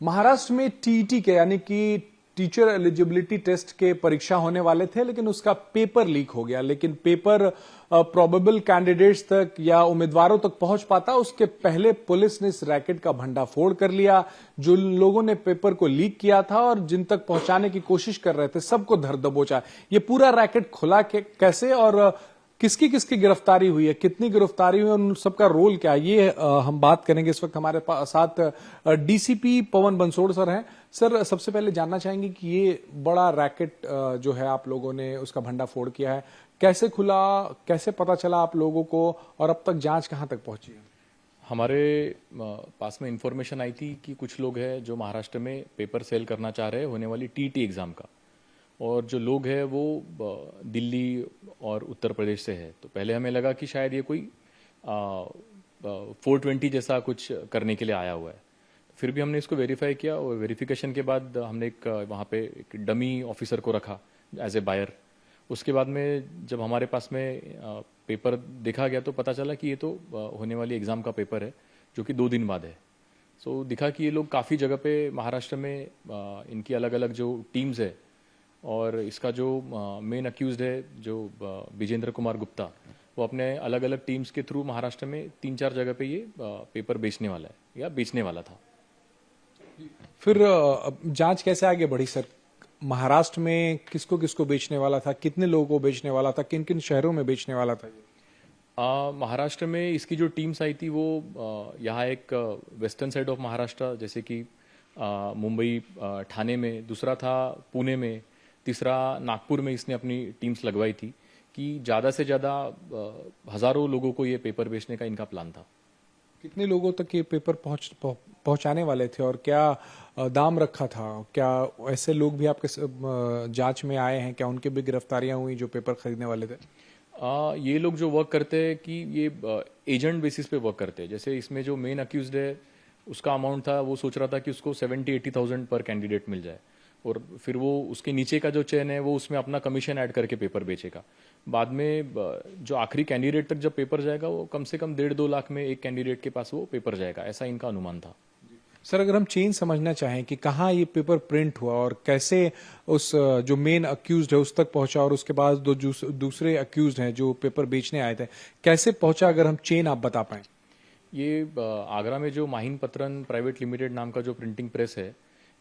महाराष्ट्र में टीईटी के यानी कि टीचर एलिजिबिलिटी टेस्ट के परीक्षा होने वाले थे, लेकिन उसका पेपर लीक हो गया। लेकिन पेपर प्रोबेबल कैंडिडेट्स तक या उम्मीदवारों तक पहुंच पाता उसके पहले पुलिस ने इस रैकेट का भंडाफोड़ कर लिया। जो लोगों ने पेपर को लीक किया था और जिन तक पहुंचाने की कोशिश कर रहे थे सबको धर दबोचा। ये पूरा रैकेट खुला कैसे और किसकी किसकी गिरफ्तारी हुई है, कितनी गिरफ्तारी हुई है, उन सबका रोल क्या है, ये हम बात करेंगे। इस वक्त हमारे साथ डीसीपी पवन बंसोड़ सर हैं। सर, सबसे पहले जानना चाहेंगे कि ये बड़ा रैकेट जो है आप लोगों ने उसका भंडाफोड़ किया है, कैसे खुला, कैसे पता चला आप लोगों को और अब तक जांच कहां तक पहुंची है? हमारे पास में इंफॉर्मेशन आई थी कि कुछ लोग हैं जो महाराष्ट्र में पेपर सेल करना चाह रहे हैं होने वाली टीईटी एग्जाम का, और जो लोग हैं वो दिल्ली और उत्तर प्रदेश से है। तो पहले हमें लगा कि शायद ये कोई 420 जैसा कुछ करने के लिए आया हुआ है। फिर भी हमने इसको वेरीफाई किया और वेरिफिकेशन के बाद हमने वहाँ पे एक डमी ऑफिसर को रखा एज ए बायर। उसके बाद में जब हमारे पास में पेपर देखा गया तो पता चला कि ये तो होने वाली एग्ज़ाम का पेपर है जो कि 2 दिन बाद है। सो दिखा कि ये लोग काफ़ी जगह पे महाराष्ट्र में इनकी अलग अलग जो टीम्स है, और इसका जो मेन अक्यूज्ड है जो विजेंद्र कुमार गुप्ता, वो अपने अलग अलग टीम्स के थ्रू महाराष्ट्र में 3-4 जगह पे ये पेपर बेचने वाला है या बेचने वाला था। फिर जांच कैसे आगे बढ़ी सर? महाराष्ट्र में किसको किसको बेचने वाला था, कितने लोगों को बेचने वाला था, किन किन शहरों में बेचने वाला था ये? महाराष्ट्र में इसकी जो टीम्स आई थी वो यहाँ एक वेस्टर्न साइड ऑफ महाराष्ट्र जैसे कि मुंबई, ठाणे में, दूसरा था पुणे में, तीसरा नागपुर में इसने अपनी टीम्स लगवाई थी कि ज़्यादा से ज़्यादा हज़ारों लोगों को ये पेपर बेचने का इनका प्लान था। कितने लोगों तक ये पेपर पहुंचाने वाले थे और क्या दाम रखा था? क्या ऐसे लोग भी आपके जांच में आए हैं? क्या उनकी भी गिरफ्तारियां हुई जो पेपर खरीदने वाले थे? ये लोग जो वर्क करते हैं कि ये एजेंट बेसिस पे वर्क करते हैं। जैसे इसमें जो मेन अक्यूज्ड है उसका अमाउंट था, वो सोच रहा था कि उसको 70-80,000 पर कैंडिडेट मिल जाए, और फिर वो उसके नीचे का जो चेन है वो उसमें अपना कमीशन ऐड करके पेपर बेचेगा। बाद में जो आखिरी कैंडिडेट तक जब पेपर जाएगा वो कम से कम 1.5-2 लाख में एक कैंडिडेट के पास वो पेपर जाएगा, ऐसा इनका अनुमान था। सर, अगर हम चेन समझना चाहें कि कहाँ ये पेपर प्रिंट हुआ और कैसे उस जो मेन अक्यूज्ड है उस तक पहुंचा और उसके बाद दूसरे अक्यूज्ड हैं जो पेपर बेचने आए थे, कैसे पहुंचा, अगर हम चेन आप बता पाएं। ये आगरा में जो माहिन पत्रन प्राइवेट लिमिटेड नाम का जो प्रिंटिंग प्रेस है,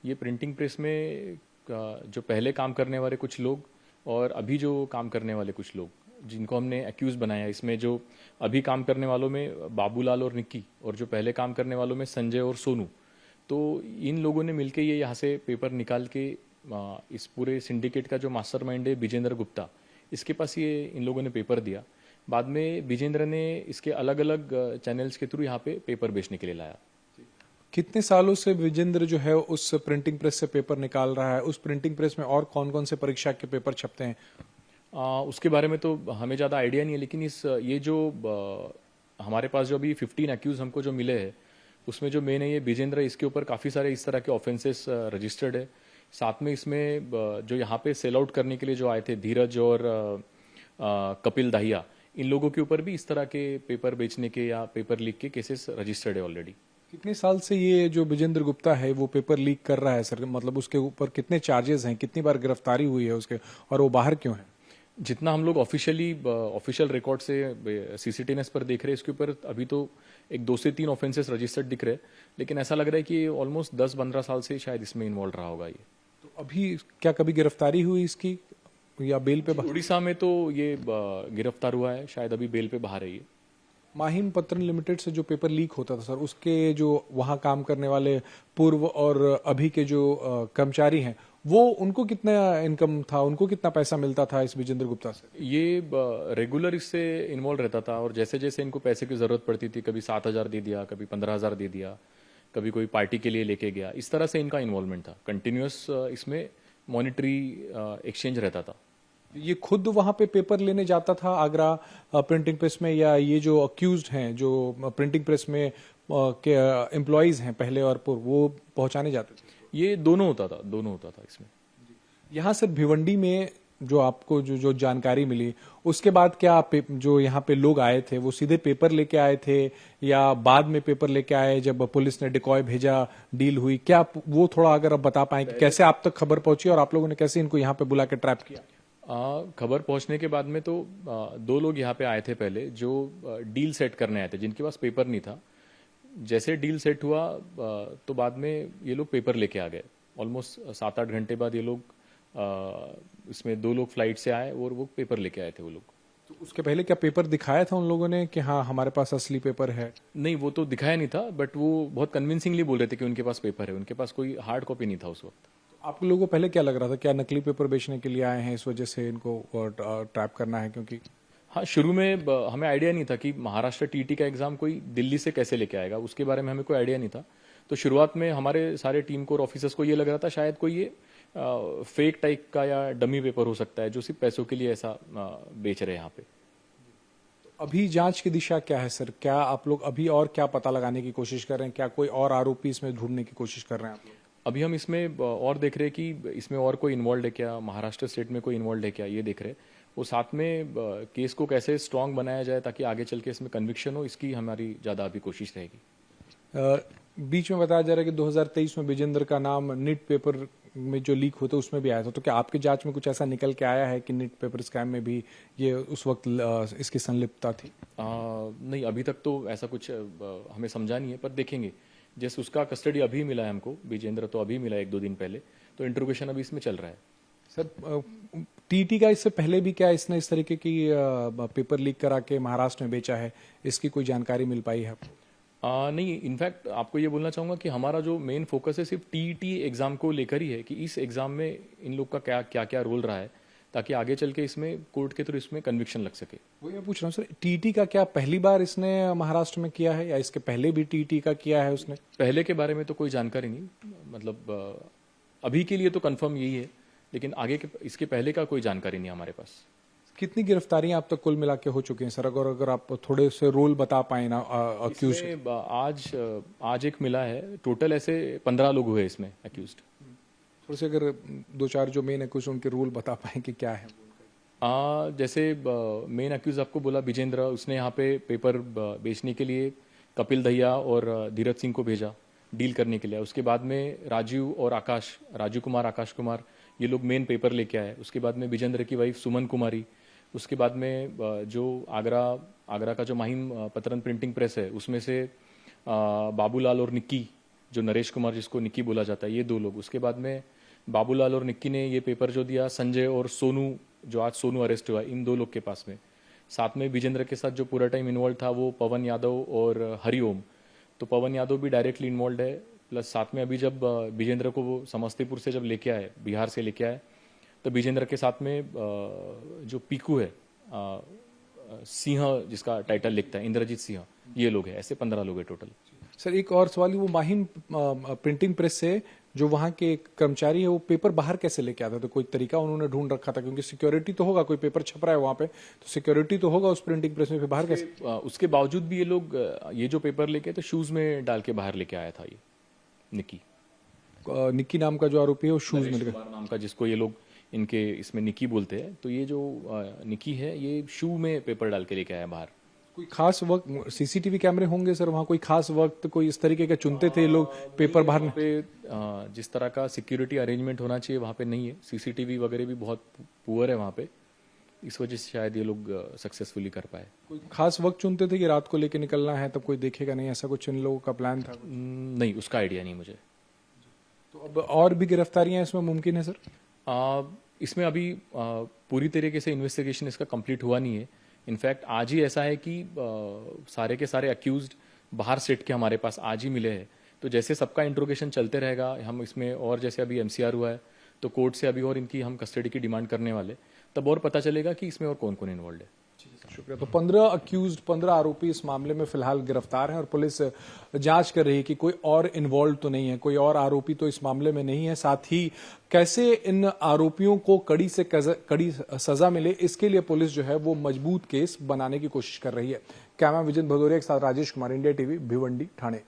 ये प्रिंटिंग प्रेस में जो पहले काम करने वाले कुछ लोग और अभी जो काम करने वाले कुछ लोग जिनको हमने एक्यूज बनाया, इसमें जो अभी काम करने वालों में बाबूलाल और निक्की, और जो पहले काम करने वालों में संजय और सोनू, तो इन लोगों ने मिलके ये यहाँ से पेपर निकाल के इस पूरे सिंडिकेट का जो मास्टरमाइंड है विजेंद्र गुप्ता, इसके पास ये इन लोगों ने पेपर दिया। बाद में विजेंद्र ने इसके अलग अलग चैनल्स के थ्रू यहाँ पे पेपर बेचने के लिए लाया। कितने सालों से विजेंद्र जो है उस प्रिंटिंग प्रेस से पेपर निकाल रहा है? उस प्रिंटिंग प्रेस में और कौन कौन से परीक्षा के पेपर छपते हैं? उसके बारे में तो हमें ज़्यादा आइडिया नहीं है, लेकिन ये जो हमारे पास जो अभी 15 एक्यूज हमको जो मिले हैं उसमें जो मेन है ये विजेंद्र, इसके ऊपर काफ़ी सारे इस तरह के ऑफेंसेस रजिस्टर्ड है। साथ में इसमें जो यहाँ पे सेल आउट करने के लिए जो आए थे धीरज और कपिल दाहिया, इन लोगों के ऊपर भी इस तरह के पेपर बेचने के या पेपर लीक के केसेस रजिस्टर्ड है ऑलरेडी। कितने साल से ये जो विजेंद्र गुप्ता है वो पेपर लीक कर रहा है सर? मतलब उसके ऊपर कितने चार्जेस हैं, कितनी बार गिरफ्तारी हुई है उसके, और वो बाहर क्यों है? जितना हम लोग ऑफिशियल रिकॉर्ड से सीसीटीएनएस पर देख रहे हैं, इसके ऊपर अभी तो एक 2 से 3 ऑफेंसेस रजिस्टर्ड दिख रहे हैं, लेकिन ऐसा लग रहा है कि ऑलमोस्ट 10-15 साल से शायद इसमें इन्वॉल्व रहा होगा ये। तो अभी क्या कभी गिरफ्तारी हुई इसकी या बेल पे? उड़ीसा में तो ये गिरफ्तार हुआ है, शायद अभी बेल पे बाहर है ये। माहिम पत्रन लिमिटेड से जो पेपर लीक होता था सर, उसके जो वहां काम करने वाले पूर्व और अभी के जो कर्मचारी हैं, वो उनको कितना इनकम था, उनको कितना पैसा मिलता था इस विजेंद्र गुप्ता से? ये रेगुलर इससे इन्वॉल्व रहता था, और जैसे जैसे इनको पैसे की जरूरत पड़ती थी, कभी 7,000 दे दिया, कभी 15,000 दे दिया, कभी कोई पार्टी के लिए लेके गया, इस तरह से इनका इन्वॉल्वमेंट था। कंटिन्यूअस इसमें मॉनिटरी एक्सचेंज रहता था। ये खुद वहां पे पेपर लेने जाता था आगरा प्रिंटिंग प्रेस में, या ये जो अक्यूज्ड हैं जो प्रिंटिंग प्रेस में के एम्प्लॉयज हैं पहले और पूर्व, वो पहुंचाने जाते थे? ये दोनों होता था इसमें। यहाँ सर भिवंडी में जो आपको जो जानकारी मिली, उसके बाद क्या जो यहाँ पे लोग आए थे वो सीधे पेपर लेके आए थे या बाद में पेपर लेके आए जब पुलिस ने डिकॉय भेजा, डील हुई? क्या वो थोड़ा अगर आप बता पाएं कि कैसे आप तक खबर पहुंची और आप लोगों ने कैसे इनको यहाँ पे बुला के ट्रैप किया? खबर पहुंचने के बाद में तो दो लोग यहाँ पे आए थे पहले, जो डील सेट करने आए थे, जिनके पास पेपर नहीं था। जैसे डील सेट हुआ तो बाद में ये लोग पेपर लेके आ गए। ऑलमोस्ट 7-8 घंटे बाद ये लोग इसमें 2 लोग फ्लाइट से आए और वो पेपर लेके आए थे वो लोग। तो उसके पहले क्या पेपर दिखाया था उन लोगों ने कि हाँ हमारे पास असली पेपर है? नहीं, वो तो दिखाया नहीं था, बट वो बहुत कन्विंसिंगली बोल रहे थे कि उनके पास पेपर है। उनके पास कोई हार्ड कॉपी नहीं था उस वक्त। आप लोगों को पहले क्या लग रहा था, क्या नकली पेपर बेचने के लिए आए हैं, इस वजह से इनको ट्रैप करना है? क्योंकि हाँ, शुरू में हमें आइडिया नहीं था कि महाराष्ट्र टीटी का एग्जाम कोई दिल्ली से कैसे लेके आएगा, उसके बारे में हमें कोई आइडिया नहीं था। तो शुरुआत में हमारे सारे टीम कोर ऑफिसर्स को ये लग रहा था शायद कोई ये फेक टाइप का या डमी पेपर हो सकता है जो सिर्फ पैसों के लिए ऐसा बेच रहे हैं यहाँ पे। अभी जांच की दिशा क्या है सर? क्या आप लोग अभी और क्या पता लगाने की कोशिश कर रहे हैं? क्या कोई और आरोपी इसमें ढूंढने की कोशिश कर रहे हैं आप लोग? अभी हम इसमें और देख रहे हैं कि इसमें और कोई इन्वॉल्व है क्या, महाराष्ट्र स्टेट में कोई इन्वॉल्व है क्या, ये देख रहे हैं। वो साथ में केस को कैसे स्ट्रांग बनाया जाए ताकि आगे चल के इसमें कन्विक्शन हो, इसकी हमारी ज़्यादा अभी कोशिश रहेगी। बीच में बताया जा रहा है कि 2023 में विजेंद्र का नाम नीट पेपर में जो लीक होता उसमें भी आया था। तो क्या आपकी जांच में कुछ ऐसा निकल के आया है कि नीट पेपर स्कैम में भी ये उस वक्त इसकी संलिप्तता थी? नहीं, अभी तक तो ऐसा कुछ हमें समझा नहीं है, पर देखेंगे। जैसे उसका कस्टडी अभी मिला है हमको, विजेंद्र तो अभी मिला 1-2 दिन पहले, तो इंट्रोगेशन अभी इसमें चल रहा है। सर टीटी का इससे पहले भी क्या इसने इस तरीके की पेपर लीक करा के महाराष्ट्र में बेचा है, इसकी कोई जानकारी मिल पाई है आपको? नहीं, इनफैक्ट आपको ये बोलना चाहूँगा कि हमारा जो मेन फोकस है सिर्फ टीईटी एग्जाम को लेकर ही है कि इस एग्जाम में इन लोग का क्या क्या रोल रहा है, ताकि आगे चल के इसमें कोर्ट के थ्रू इसमें कन्विक्शन लग सके। वही मैं पूछ रहा हूँ सर, टीटी का क्या पहली बार इसने महाराष्ट्र में किया है या इसके पहले भी टीटी का किया है उसने? पहले के बारे में तो कोई जानकारी नहीं, मतलब अभी के लिए तो कंफर्म यही है, लेकिन आगे के इसके पहले का कोई जानकारी नहीं हमारे पास। कितनी गिरफ्तारियां अब तक कुल मिला के हो चुकी हैं सर? अगर आप थोड़े से रोल बता पाए ना अक्यूज। आज एक मिला है, टोटल ऐसे 15 लोग हुए इसमें अक्यूज्ड। थोड़े से अगर 2-4 जो मेन अक्यूज उनके रोल बता पाए कि क्या है? जैसे मेन अक्यूज आपको बोला विजेंद्र, उसने यहाँ पे पेपर बेचने के लिए कपिल दहिया और धीरज सिंह को भेजा डील करने के लिए। उसके बाद में राजू कुमार, आकाश कुमार, ये लोग मेन पेपर लेके आए। उसके बाद में विजेंद्र की वाइफ सुमन कुमारी, उसके बाद में जो आगरा का जो माहिम पत्रन प्रिंटिंग प्रेस है उसमें से बाबूलाल और निक्की, जो नरेश कुमार जिसको निक्की बोला जाता है, ये 2 लोग। उसके बाद में बाबूलाल और निक्की ने ये पेपर जो दिया संजय और सोनू, जो आज सोनू अरेस्ट हुआ, इन 2 लोग के पास में। साथ में विजेंद्र के साथ जो पूरा टाइम इन्वॉल्व था वो पवन यादव और हरिओम। तो पवन यादव भी डायरेक्टली इन्वॉल्व है। प्लस साथ में अभी जब विजेंद्र को वो समस्तीपुर से जब लेके आए, बिहार से लेके आए, तो विजेंद्र के साथ में जो पीकू है, सिंह जिसका टाइटल लिखता है, इंद्रजीत सिंह, ये लोग हैं। ऐसे 15 लोग हैं टोटल। सर एक और सवाल, वो माहिम प्रिंटिंग प्रेस से जो वहाँ के कर्मचारी है वो पेपर बाहर कैसे लेके आता था? तो कोई तरीका उन्होंने ढूंढ रखा था? क्योंकि सिक्योरिटी तो होगा, कोई पेपर छप रहा है वहाँ पे तो सिक्योरिटी तो होगा उस प्रिंटिंग प्रेस में, फिर बाहर कैसे? उसके बावजूद भी ये लोग ये जो पेपर लेके तो शूज में डाल के बाहर लेके आया था ये निक्की नाम का जो आरोपी है वो शूज में नाम का, जिसको ये लोग इनके इसमें निक्की बोलते हैं, तो ये जो निक्की है ये शू में पेपर डाल के लेके आया बाहर। कोई खास वक्त सीसीटीवी कैमरे होंगे सर वहाँ? कोई खास वक्त कोई इस तरीके का चुनते थे लोग पेपर बाहर? पे जिस तरह का सिक्योरिटी अरेंजमेंट होना चाहिए वहाँ पे नहीं है। सीसीटीवी वगैरह भी बहुत पुअर है वहाँ पे, इस वजह से शायद ये लोग सक्सेसफुली कर पाए। कोई खास वक्त चुनते थे कि रात को लेके निकलना है तब कोई देखेगा नहीं, ऐसा कुछ इन लोगों का प्लान था? नहीं, उसका आइडिया नहीं मुझे। तो अब और भी गिरफ्तारियां इसमें मुमकिन है सर? इसमें अभी पूरी तरीके से इन्वेस्टिगेशन इसका कंप्लीट हुआ नहीं है। इनफैक्ट आज ही ऐसा है कि सारे के सारे अक्यूज्ड बाहर स्टेट के हमारे पास आज ही मिले हैं। तो जैसे सबका इंट्रोगेशन चलते रहेगा, हम इसमें और जैसे अभी एमसीआर हुआ है तो कोर्ट से अभी और इनकी हम कस्टडी की डिमांड करने वाले, तब और पता चलेगा कि इसमें और कौन कौन इन्वॉल्व है। शुक्रिया। तो 15 आरोपी इस मामले में फिलहाल गिरफ्तार हैं और पुलिस जांच कर रही है कि कोई और इन्वॉल्व तो नहीं है, कोई और आरोपी तो इस मामले में नहीं है। साथ ही कैसे इन आरोपियों को कड़ी से कड़ी सजा मिले, इसके लिए पुलिस जो है वो मजबूत केस बनाने की कोशिश कर रही है। कैमरा विजन भदौरिया के साथ राजेश कुमार, इंडिया टीवी, भिवंडी, ठाणे।